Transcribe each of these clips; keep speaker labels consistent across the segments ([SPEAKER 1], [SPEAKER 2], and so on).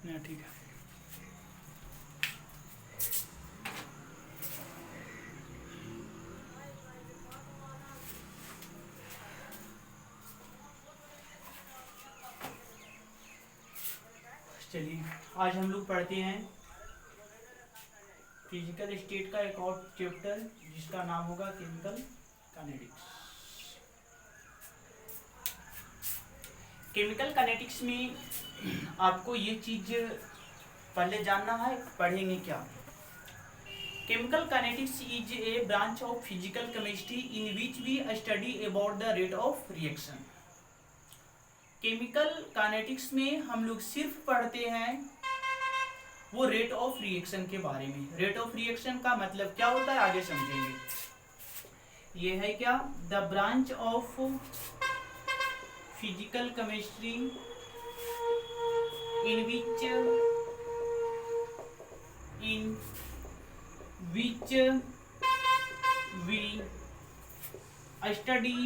[SPEAKER 1] ना, ठीक है। चलिए, आज हम लोग पढ़ते हैं फिजिकल स्टेट का एक और चैप्टर, जिसका नाम होगा केमिकल काइनेटिक्स। केमिकल काइनेटिक्स में आपको ये चीज पहले जानना है, पढ़ेंगे क्या। Chemical kinetics is a branch of physical chemistry in which we study about the rate of reaction. Chemical kinetics में हम लोग सिर्फ पढ़ते हैं वो रेट ऑफ रिएक्शन के बारे में। रेट ऑफ रिएक्शन का मतलब क्या होता है आगे समझेंगे। ये है क्या, the branch of physical chemistry in which we study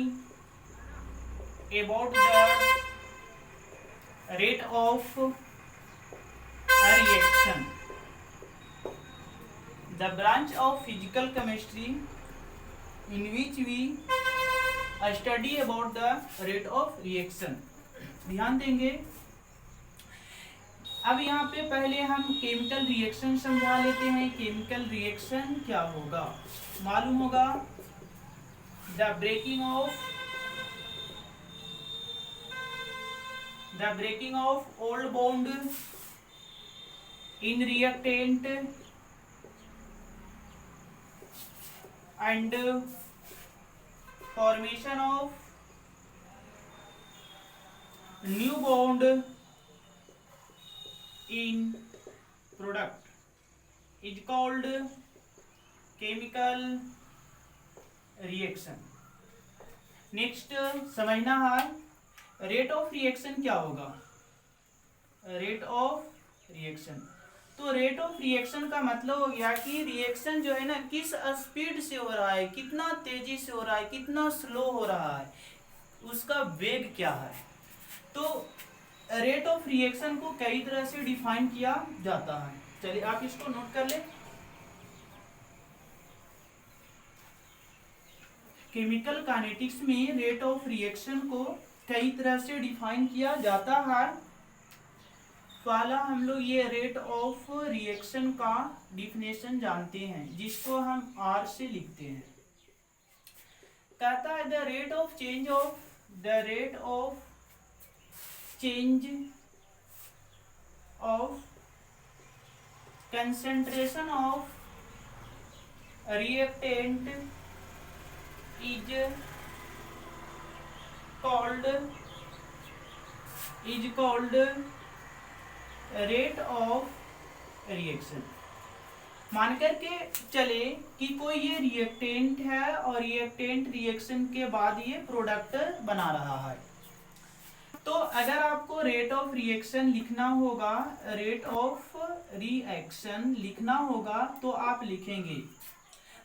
[SPEAKER 1] about the rate of reaction, the branch of physical chemistry in which we study about the rate of reaction। ध्यान देंगे। अब यहाँ पे पहले हम केमिकल रिएक्शन समझा लेते हैं। केमिकल रिएक्शन क्या होगा मालूम होगा, the breaking of old bond in reactant and formation of new bond in product is called chemical reaction। Next समझना है रेट ऑफ रिएक्शन क्या होगा। रेट ऑफ रिएक्शन, तो रेट ऑफ रिएक्शन का मतलब हो गया कि रिएक्शन जो है ना किस स्पीड से हो रहा है, कितना तेजी से हो रहा है, कितना स्लो हो रहा है, उसका वेग क्या है। तो रेट ऑफ रिएक्शन को कई तरह से डिफाइन किया जाता है। चलिए आप इसको नोट कर ले। केमिकल काइनेटिक्स में रेट ऑफ रिएक्शन को कई तरह से डिफाइन किया जाता है। पहला हम लोग ये रेट ऑफ रिएक्शन का डिफिनेशन जानते हैं, जिसको हम आर से लिखते हैं। कहता है the rate of change of concentration of reactant is called rate of reaction. मान करके चले कि कोई ये रिएक्टेंट है और रिएक्टेंट रिएक्शन के बाद ये प्रोडक्ट बना रहा है। तो अगर आपको रेट ऑफ रिएक्शन लिखना होगा, रेट ऑफ रिएक्शन लिखना होगा तो आप लिखेंगे,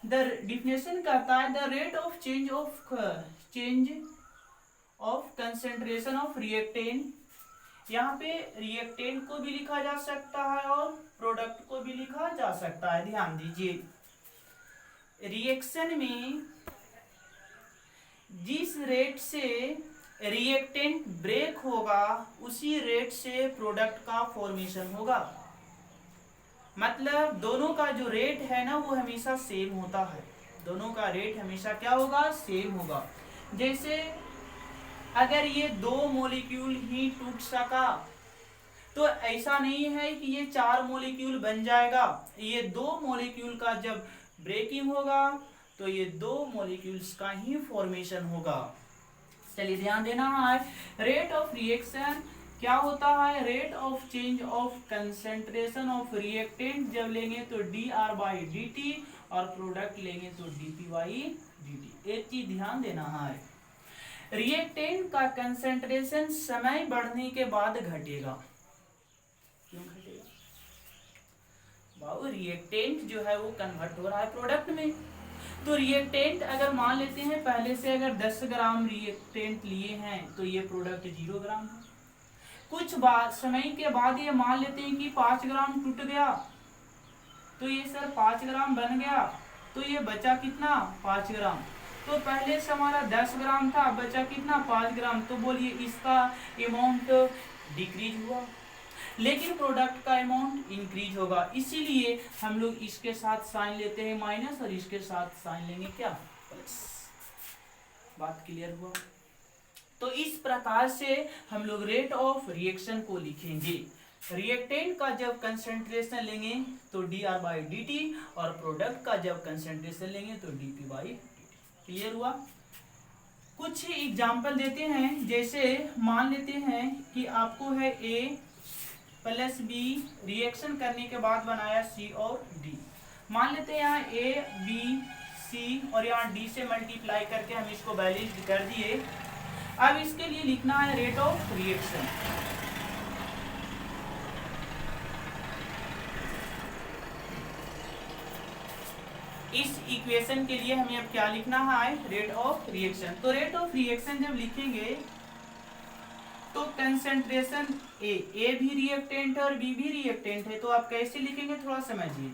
[SPEAKER 1] द डिफिनेशन कहता है the rate of change of concentration of reactant. यहाँ पे रिएक्टेंट को भी लिखा जा सकता है और प्रोडक्ट को भी लिखा जा सकता है। ध्यान दीजिए, रिएक्शन में जिस रेट से रिएक्टेंट ब्रेक होगा उसी रेट से प्रोडक्ट का फॉर्मेशन होगा। मतलब दोनों का जो रेट है ना वो हमेशा सेम होता है। दोनों का रेट हमेशा क्या होगा, सेम होगा। जैसे अगर ये दो मॉलिक्यूल ही टूट सका तो ऐसा नहीं है कि ये 4 मॉलिक्यूल बन जाएगा। ये 2 मॉलिक्यूल का जब ब्रेकिंग होगा तो ये 2 मॉलिक्यूल्स का ही फॉर्मेशन होगा। चलिए ध्यान देना है, रेट ऑफ रिएक्शन क्या होता है, rate of change of concentration of reactant जब लेंगे तो dR/dt और प्रोडक्ट लेंगे तो dP/dt। एक चीज ध्यान देना है, रिएक्टेंट का कंसेंट्रेशन समय बढ़ने के बाद घटेगा। क्यों घटेगा बाबू, रिएक्टेंट जो है वो कन्वर्ट हो रहा है प्रोडक्ट में। तो रिएक्टेंट अगर मान लेते हैं पहले से अगर 10 ग्राम रिएक्टेंट लिए हैं तो ये प्रोडक्ट 0 ग्राम है। कुछ बाद समय के बाद ये मान लेते हैं कि 5 ग्राम टूट गया, तो ये सर 5 ग्राम बन गया, तो ये बचा कितना 5 ग्राम। तो पहले से हमारा 10 ग्राम था, बचा कितना 5 ग्राम, तो बोलिए इसका अमाउंट डिक्रीज हुआ, लेकिन प्रोडक्ट का अमाउंट इंक्रीज होगा। इसीलिए हम लोग इसके साथ साइन लेते हैं माइनस और इसके साथ साइन लेंगे क्या प्लस। बात क्लियर हुआ। तो इस प्रकार से हम लोग रेट ऑफ रिएक्शन को लिखेंगे। रिएक्टेंट का जब कंसेंट्रेशन लेंगे तो dR/dt और प्रोडक्ट का जब कंसेंट्रेशन लेंगे तो dP/dt। क्लियर हुआ। कुछ एग्जाम्पल देते हैं, जैसे मान लेते हैं कि आपको है A प्लस B रिएक्शन करने के बाद बनाया C और D। मान लेते हैं यहाँ A B C और यहाँ D से मल्टीप्लाई करके हम इसको बैलेंस्ड कर दिए। अब इसके लिए लिखना है रेट ऑफ रिएक्शन। इस इक्वेशन के लिए हमें अब क्या लिखना है, रेट ऑफ रिएक्शन। तो रेट ऑफ रिएक्शन जब लिखेंगे तो कंसेंट्रेशन ए भी रिएक्टेंट है और बी भी रिएक्टेंट है, तो आप कैसे लिखेंगे थोड़ा समझिए।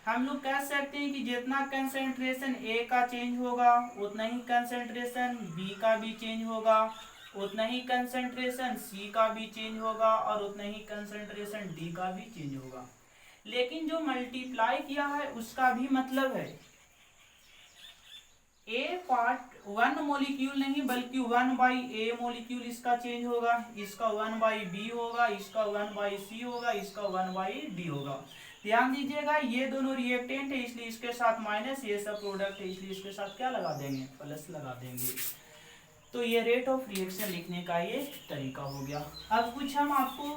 [SPEAKER 1] हम लोग कह सकते हैं कि जितना कंसेंट्रेशन ए का चेंज होगा उतना ही कंसेंट्रेशन बी का भी चेंज होगा, उतना ही कंसेंट्रेशन सी का भी चेंज होगा और उतना ही कंसेंट्रेशन डी का भी चेंज होगा। लेकिन जो मल्टीप्लाई किया है उसका भी मतलब है ए पार्ट 1 मॉलिक्यूल नहीं बल्कि 1/a मॉलिक्यूल इसका चेंज होगा, इसका 1/b होगा, इसका 1/c होगा, इसका 1/d होगा। ध्यान दीजिएगा ये दोनों रिएक्टेंट है इसलिए इसके साथ माइनस, ये सब प्रोडक्ट है इसलिए इसके साथ क्या लगा देंगे प्लस लगा देंगे। तो ये रेट ऑफ रिएक्शन लिखने का ये तरीका हो गया। अब कुछ हम आपको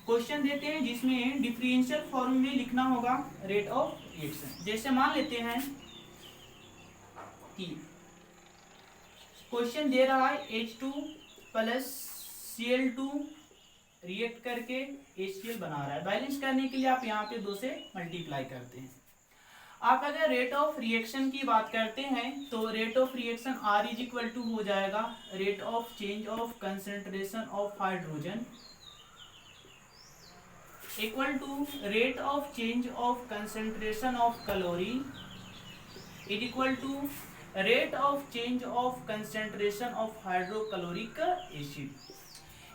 [SPEAKER 1] क्वेश्चन देते हैं जिसमें डिफरेंशियल फॉर्म में लिखना होगा रेट ऑफ रिएक्शन। जैसे मान लेते हैं कि क्वेश्चन दे रहा है H2 प्लस Cl2 रिएक्ट करके HCl बना रहा है। बैलेंस करने के लिए आप यहाँ पे 2 से मल्टीप्लाई करते हैं। आप अगर रेट ऑफ रिएक्शन की बात करते हैं तो rate of reaction R is equal to हो जाएगा rate of change of concentration of hydrogen equal to rate of change of concentration of chlorine is equal to rate of change of concentration of hydrochloric acid.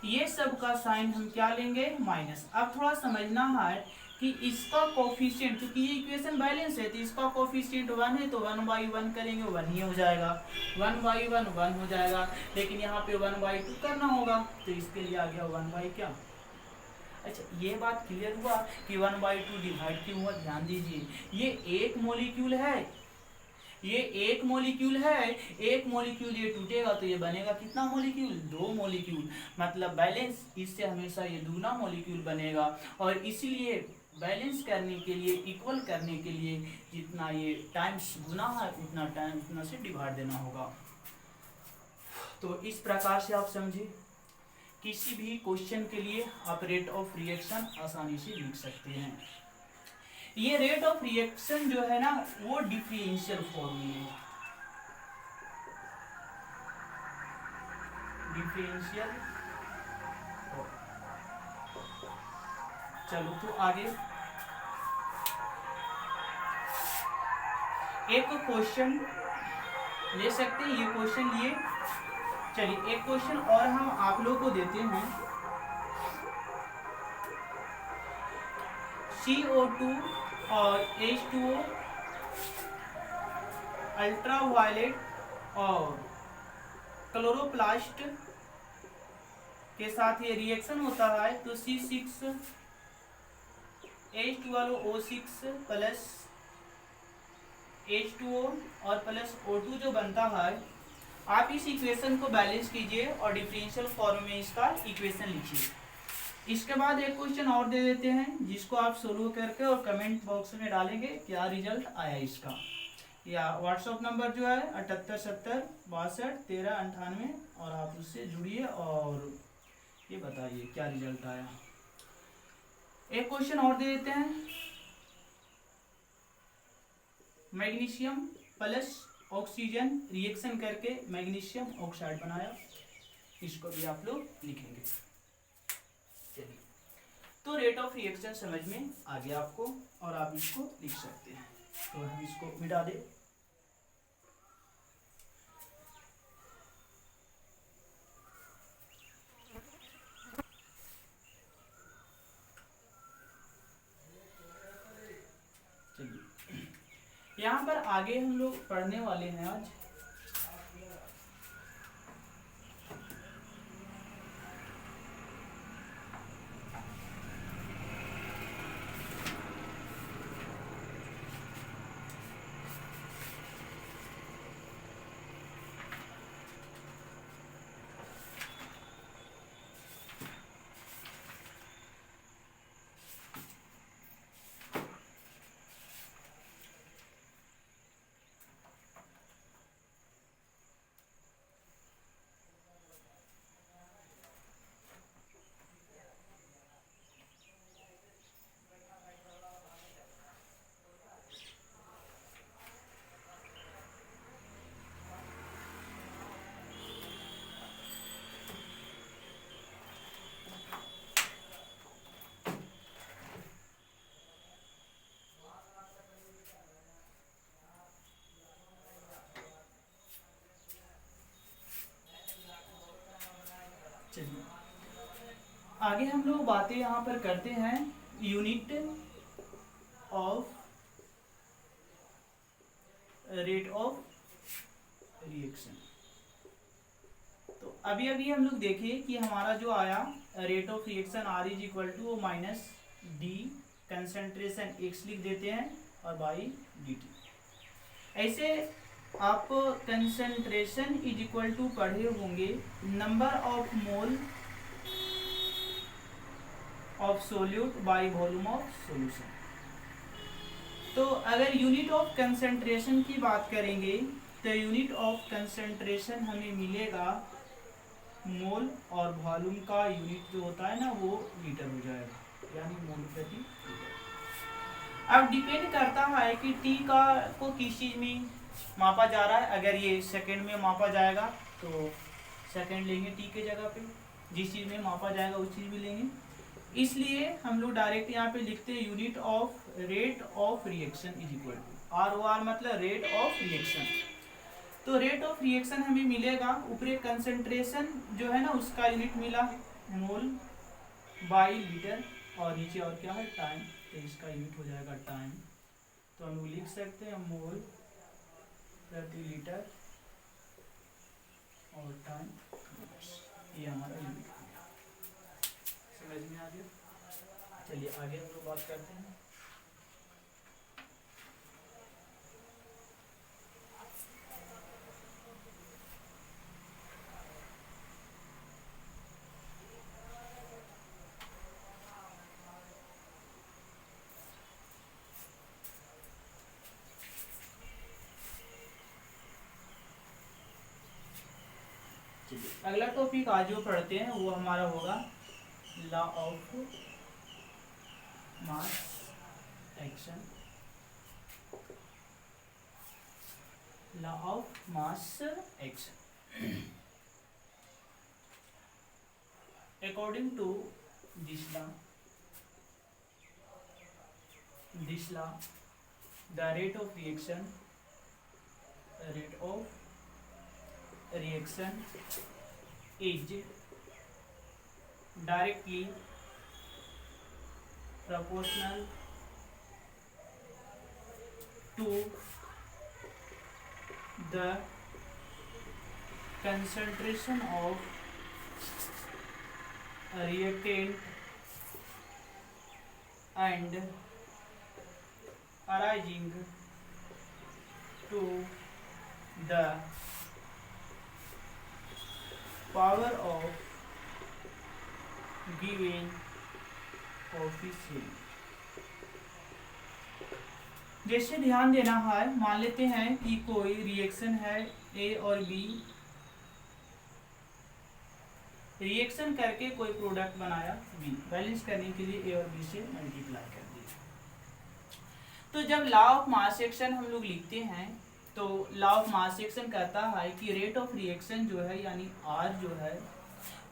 [SPEAKER 1] ये सब का sign हम क्या लेंगे minus. अब थोड़ा समझना है कि इसका कोफिशिएंट, क्योंकि ये इक्वेशन बैलेंस है तो इसका कोफिशिएंट 1 है तो 1/1 करेंगे 1 ही हो जाएगा, 1/1 1 हो जाएगा। लेकिन यहाँ पे 1/2 करना होगा तो इसके लिए आ गया 1 क्या। अच्छा ये बात क्लियर हुआ कि 1/2 डिवाइड क्यों हुआ। ध्यान दीजिए ये एक मॉलिक्यूल है, ये एक मॉलिक्यूल है, एक मॉलिक्यूल ये टूटेगा तो ये बनेगा कितना मॉलिक्यूल 2 मॉलिक्यूल, मतलब बैलेंस इससे हमेशा ये दूना मॉलिक्यूल बनेगा। और इसीलिए बैलेंस करने के लिए इक्वल करने के लिए जितना ये टाइम्स गुना है उतना टाइम उतना से डिवाइड देना होगा। तो इस प्रकार से आप समझे किसी भी क्वेश्चन के लिए आप रेट ऑफ रिएक्शन आसानी से लिख सकते हैं। ये रेट ऑफ रिएक्शन जो है ना वो डिफरेंशियल फॉर्म में है, डिफरेंशियल। चलो तो आगे एक क्वेश्चन ले सकते हैं, ये क्वेश्चन लिए। चलिए एक क्वेश्चन और हम आप लोग को देते हैं। CO2 और H2O अल्ट्रावायलेट और क्लोरोप्लास्ट के साथ ये रिएक्शन होता है तो C6H12O6 प्लस H2O और प्लस O2 जो बनता है। आप इस इक्वेशन को बैलेंस कीजिए और डिफरेंशियल फॉर्म में इसका इक्वेशन लिखिए। इसके बाद एक क्वेश्चन और दे देते हैं जिसको आप सोल्व करके और कमेंट बॉक्स में डालेंगे क्या रिजल्ट आया इसका। या व्हाट्सएप नंबर जो है 7870621398 और आप उससे जुड़िए और ये बताइए क्या रिजल्ट आया। एक क्वेश्चन और दे देते हैं। मैग्नीशियम प्लस ऑक्सीजन रिएक्शन करके मैग्नीशियम ऑक्साइड बनाया। इसको भी आप लोग लिखेंगे। चलिए, तो रेट ऑफ रिएक्शन समझ में आ गया आपको और आप इसको लिख सकते हैं। तो हम इसको मिटा दें। चलिए, यहाँ पर आगे हम लोग पढ़ने वाले हैं आज चलिए, आगे हम लोग बातें यहाँ पर करते हैं unit of rate of reaction. तो अभी अभी हम लोग देखे कि हमारा जो आया rate of reaction R is equal to minus d concentration X लिख देते हैं और बाई डी टी। ऐसे आप कंसेंट्रेशन इज इक्वल टू पढ़े होंगे number of mole of solute by volume of solution. तो अगर यूनिट ऑफ कंसेंट्रेशन की बात करेंगे तो यूनिट ऑफ कंसेंट्रेशन हमें मिलेगा मोल और वॉल्यूम का यूनिट जो होता है ना वो लीटर हो जाएगा, यानी मोल प्रति लीटर। अब डिपेंड करता है कि टी का को किस चीज में मापा जा रहा है। अगर ये सेकंड में मापा जाएगा तो सेकंड लेंगे टी के जगह पे, जिस चीज में मापा जाएगा उस चीज भी लेंगे। इसलिए हम लोग डायरेक्ट यहाँ पे लिखते हैं unit of rate of reaction is equal to R O R मतलब रेट ऑफ रिएक्शन। तो रेट ऑफ रिएक्शन हमें मिलेगा ऊपरी कंसेंट्रेशन जो है ना उसका यूनिट मिला मोल बाई लीटर और नीचे और क्या है टाइम, तो इसका यूनिट हो जाएगा टाइम। तो हम लोग लिख सकते हैं मोल प्रति लीटर और टाइम, ये हमारा यूनिट हो गया। समझ में आ गया? चलिए आगे हम लोग बात करते हैं। अगला टॉपिक आज जो पढ़ते हैं वो हमारा होगा law of mass action. Law of mass action according to this law the rate of reaction is directly proportional to the concentration of a reactant and arising to the power of given coefficient। जैसे ध्यान देना है, मान लेते हैं कि कोई reaction है ए और बी, रिएक्शन करके कोई प्रोडक्ट बनाया बी, बैलेंस करने के लिए ए और बी से मल्टीप्लाई कर दिया। तो जब लॉ ऑफ मास एक्शन हम लोग लिखते हैं तो लॉ ऑफ मास एक्शन कहता है कि रेट ऑफ रिएक्शन जो है यानी आर जो है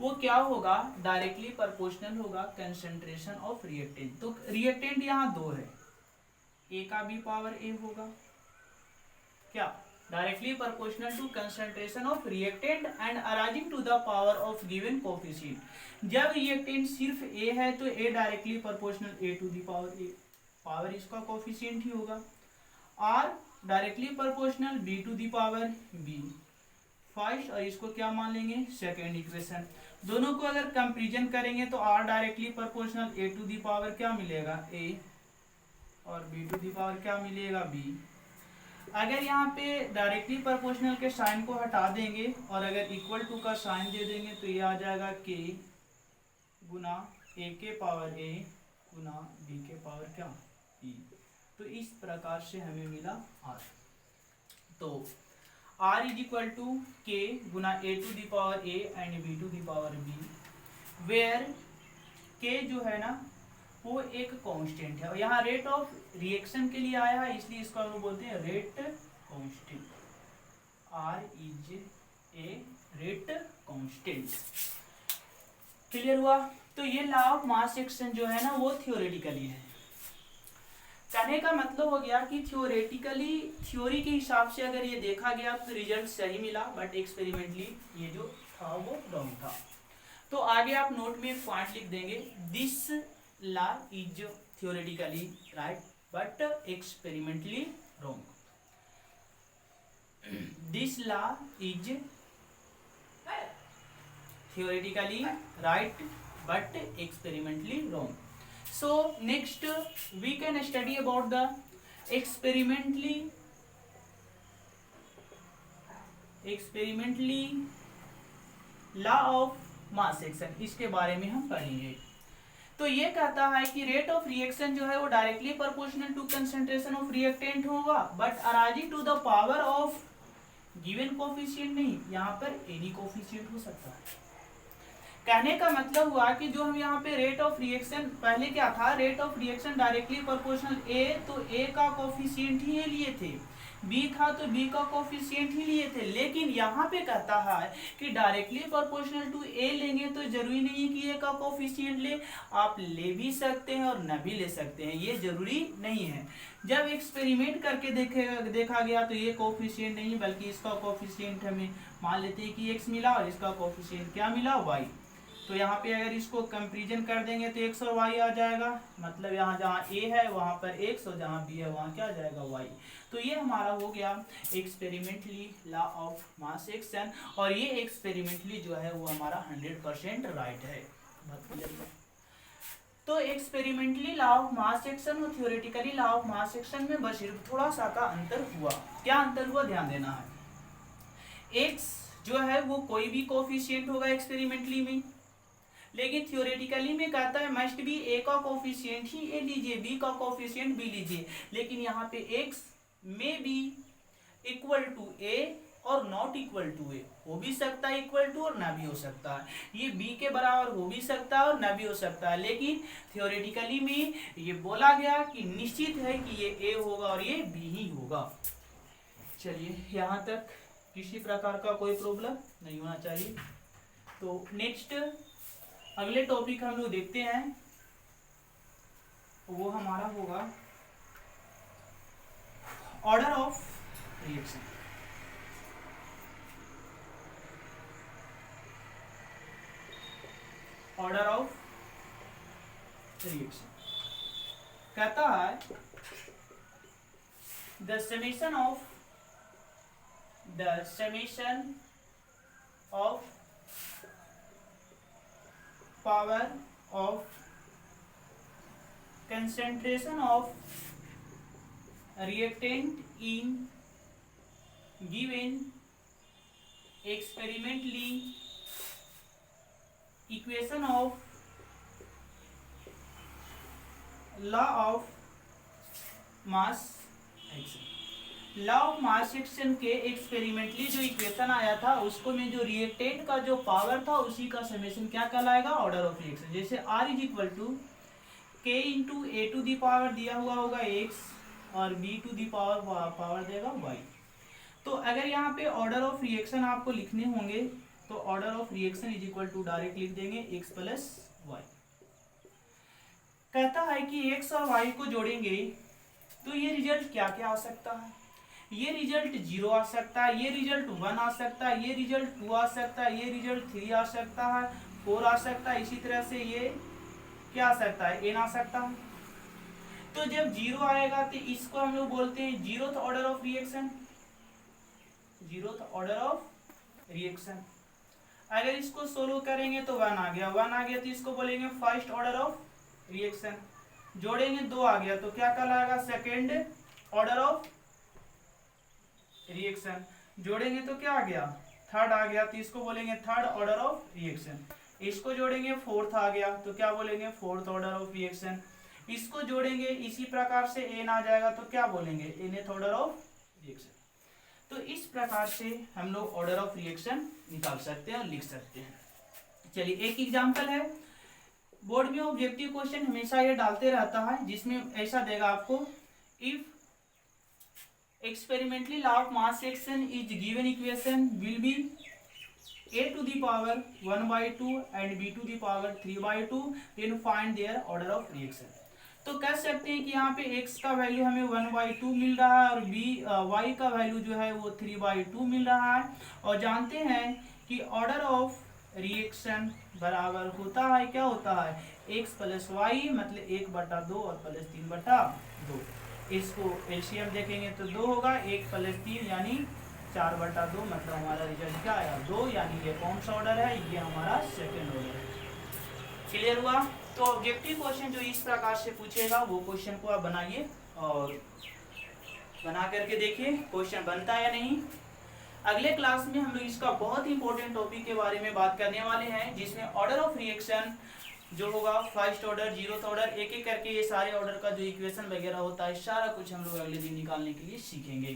[SPEAKER 1] वो क्या होगा, डायरेक्टली प्रोपोर्शनल होगा कंसंट्रेशन ऑफ रिएक्टेंट। तो रिएक्टेंट यहाँ 2 है, ए का भी पावर ए होगा, क्या directly proportional to concentration of reactant and arising to the power of given coefficient. जब रिएक्टेंट सिर्फ ए है तो A directly proportional A to the power A, power इसका कोफिशिएंट ही होगा, R directly proportional B to the power B first, और इसको क्या मान लेंगे सेकेंड इक्वेशन। दोनों को अगर कंपेरिजन करेंगे तो R directly proportional A to the power क्या मिलेगा ए, और बी टू द पावर क्या मिलेगा बी। अगर यहाँ पे डायरेक्टली प्रोपोर्शनल के साइन को हटा देंगे और अगर इक्वल टू का साइन दे देंगे तो ये आ जाएगा के गुना ए के पावर ए गुना बी के पावर क्या ई। तो इस प्रकार से हमें मिला आर। तो are is equal to K गुना A to the power A and B to the power B, where K जो है ना वो एक कांस्टेंट है, और यहाँ रेट ऑफ रिएक्शन के लिए आया है इसलिए इसको हम बोलते हैं rate constant. R is a rate constant. Clear हुआ? तो ये लॉ ऑफ मास एक्शन जो है ना वो थियोरेटिकली है। कहने का मतलब हो गया कि थियोरेटिकली थ्योरी के हिसाब से अगर ये देखा गया तो रिजल्ट सही मिला, बट एक्सपेरिमेंटली ये जो था वो रॉन्ग था। तो आगे आप नोट में एक पॉइंट लिख देंगे, this law is theoretically right but experimentally wrong. This law is theoretically right but experimentally wrong. So next we can study about the experimentally law of mass action, इसके बारे में हम पढ़ेंगे। तो ये कहता है कि रेट ऑफ रिएक्शन जो है वो directly proportional to concentration of reactant होगा, but arising to the power of given coefficient नहीं, यहाँ पर एनी कोफिशिएंट हो सकता है। कहने का मतलब हुआ कि जो हम यहाँ पे रेट ऑफ रिएक्शन, पहले क्या था, rate of reaction directly proportional ए, तो ए का कोफिशिएंट ही लिए थे, बी था तो बी का कोफिशिएंट ही लिए थे। लेकिन यहाँ पे कहता है कि डायरेक्टली प्रोपोर्शनल टू ए लेंगे तो जरूरी नहीं है कि ए का कोफिशिएंट ले, आप ले भी सकते हैं और न भी ले सकते हैं, ये जरूरी नहीं है। जब एक्सपेरिमेंट करके देखा गया तो ये कोफिशिएंट नहीं बल्कि इसका कोफिशिएंट हमें मान लेते हैं कि x मिला और इसका कोफिशिएंट क्या मिला y। तो यहाँ पे अगर इसको कंपेरिजन कर देंगे तो x और y आ जाएगा, मतलब यहाँ जहाँ a है वहाँ पर x और जहाँ b है वहाँ क्या आ जाएगा y। तो ये हमारा हो गया experimentally law of mass action, और ये एक्सपेरिमेंटली जो है वो हमारा 100% राइट है। तो experimentally law of mass action और theoretically law of mass action में बस सिर्फ थोड़ा सा का अंतर हुआ। क्या अंतर हुआ ध्यान देना है, x जो है वो कोई भी कोफिशिएंट होगा एक्सपेरिमेंटली में, लेकिन थ्योरेटिकली में कहता है मस्ट बी ए का कोफिशिएंट ही ए लीजिए, बी का कोफिशिएंट बी लीजिए। लेकिन यहाँ पे x में बी इक्वल टू ए और नॉट इक्वल टू ए, हो भी सकता है इक्वल टू और ना भी हो सकता है, ये b के बराबर हो भी सकता है और ना भी हो सकता है। लेकिन थ्योरेटिकली में ये बोला गया कि निश्चित है कि ये a होगा और ये b ही होगा। चलिए यहाँ तक किसी प्रकार का कोई प्रॉब्लम नहीं होना चाहिए। तो नेक्स्ट अगले टॉपिक हम लोग देखते हैं, वो हमारा होगा order of reaction. Order of reaction कहता है the summation of power of concentration of reactant in given experimentally equation of law of mass action। Law of mass action के एक्सपेरिमेंटली जो इक्वेशन आया था उसको में जो रिएक्टेंट का जो पावर था उसी का समेशन क्या कहलाएगा, ऑर्डर ऑफ रिएक्शन। जैसे R is equal to K into A to the power दिया हुआ होगा x और b टू दी पावर देगा y। तो अगर यहाँ पे ऑर्डर ऑफ रिएक्शन आपको लिखने होंगे तो order of reaction is equal to direct लिख देंगे x प्लस वाई। कहता है कि x और y को जोड़ेंगे तो ये रिजल्ट क्या क्या आ सकता है। ये रिजल्ट 0 आ सकता है, ये रिजल्ट 1 आ सकता है, ये रिजल्ट 2 आ सकता है, ये रिजल्ट 3 आ सकता है, 4 आ सकता है, इसी तरह से ये क्या आ सकता है, n आ सकता है। तो जब 0 आएगा तो इसको हम लोग बोलते हैं zeroth order of reaction, zeroth order of reaction. अगर इसको सोल्व करेंगे तो 1 आ गया, 1 आ गया तो इसको बोलेंगे फर्स्ट ऑर्डर ऑफ रिएक्शन। जोड़ेंगे 2 आ गया तो क्या कहलाएगा, सेकेंड ऑर्डर ऑफ रिएक्शन। जोड़ेंगे तो क्या आ गया, थर्ड आ गया तो इसको बोलेंगे थर्ड ऑर्डर ऑफ रिएक्शन। इसको जोड़ेंगे फोर्थ आ गया तो क्या बोलेंगे, फोर्थ ऑर्डर ऑफ रिएक्शन। इसको जोड़ेंगे इसी प्रकार से एन आ जाएगा तो क्या बोलेंगे, एनथ ऑर्डर ऑफ रिएक्शन। तो इस प्रकार से हम लोग ऑर्डर ऑफ रिएक्शन निकाल सकते हैं और लिख सकते हैं। चलिए एक एग्जांपल है, बोर्ड में ऑब्जेक्टिव क्वेश्चन हमेशा ये डालते रहता है, जिसमें ऐसा देगा आपको, if experimentally law of mass action is given equation will be a to the power 1 by 2 and b to the power 3 by 2 then find their order of reaction। तो कह सकते हैं कि यहाँ पे x का वैल्यू हमें 1 by 2 मिल रहा है और y का वैल्यू जो है वो 3 by 2 मिल रहा है, और जानते हैं कि ऑर्डर ऑफ रिएक्शन बराबर होता है, क्या होता है, x प्लस वाई, मतलब 1/2 और प्लस 3/2। इसको एलसीएम देखेंगे तो 2 होगा, 1 प्लस 3 यानी 4/2, मतलब हमारा रिजल्ट क्या आया, 2। यानी ये कौन सा ऑर्डर है, ये हमारा सेकंड ऑर्डर है। क्लियर हुआ। तो ऑब्जेक्टिव क्वेश्चन जो इस प्रकार से पूछेगा वो क्वेश्चन को आप बनाइए और बना करके देखिए क्वेश्चन बनता है या नहीं। अगले क्लास में हम लोग इसका बहुत ही इंपॉर्टेंट टॉपिक के बारे में बात करने वाले हैं, जिसमें ऑर्डर ऑफ रिएक्शन जो होगा, फर्स्ट ऑर्डर, जीरोथ ऑर्डर, एक एक करके ये सारे ऑर्डर का जो इक्वेशन वगैरह होता है सारा कुछ हम लोग अगले दिन निकालने के लिए सीखेंगे।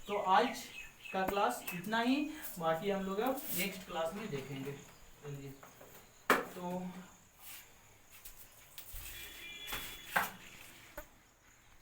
[SPEAKER 1] तो आज का क्लास इतना ही, बाकी हम लोग अब नेक्स्ट क्लास में देखेंगे। चलिए तो